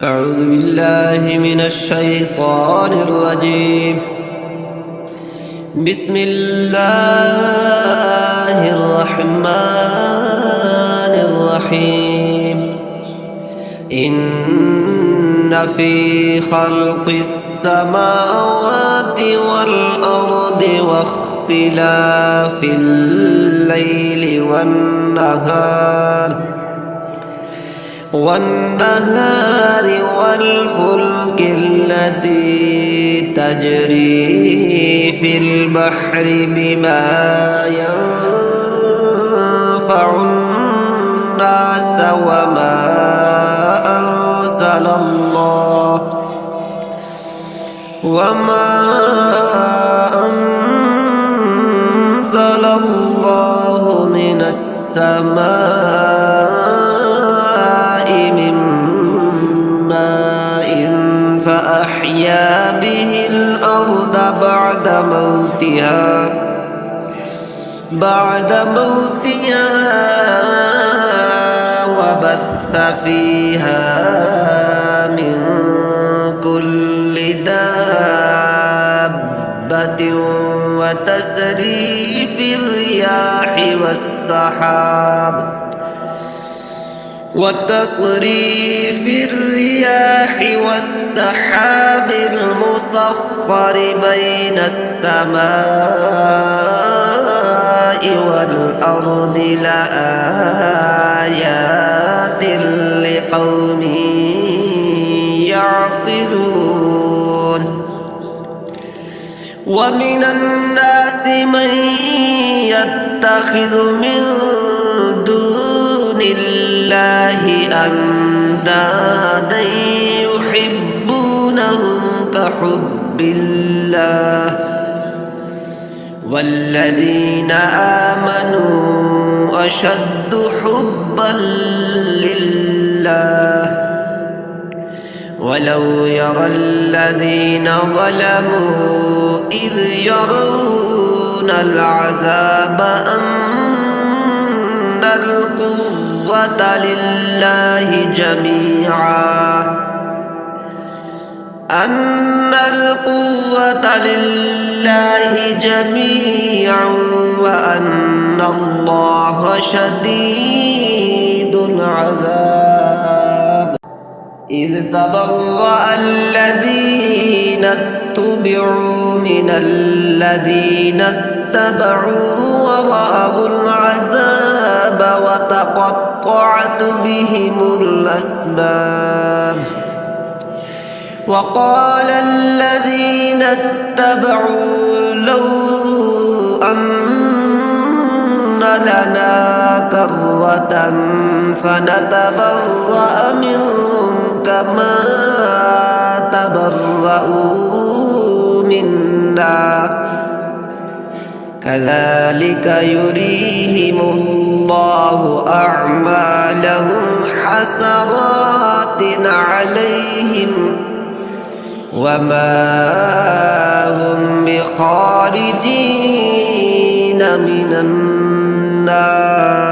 أعوذ بالله من الشيطان الرجيم. بسم الله الرحمن الرحيم. إن في خلق السماوات والأرض واختلاف الليل والنهار والفلك التي تجري في البحر بما ينفع الناس وما أنزل الله من السماء من ماء فأحيا به الأرض بعد موتها وبث فيها من كل دابة وتصريف الرياح والسحاب المسخر بين السماء والأرض لآيات لقوم يعقلون. ومن الناس من يتخذ من دون الله أندادا يحبونهم كحب الله والذين آمنوا أشد حبا لله. ولو يرى الذين ظلموا إذ يرون العذاب أن القوة لله جميعا وأن الله شديد العذاب. إذ تبرأ الذين اتبعوا من الذين اتبعوا ورأوا العذاب وتقطعت بهم الأسباب. وقال الذين اتبعوا لو أن لنا كرة فنتبرأ منهم كما تبرأوا منا كذلك يريهم الله أعمالهم حسرات عليهم وما هم بخارجين من النار.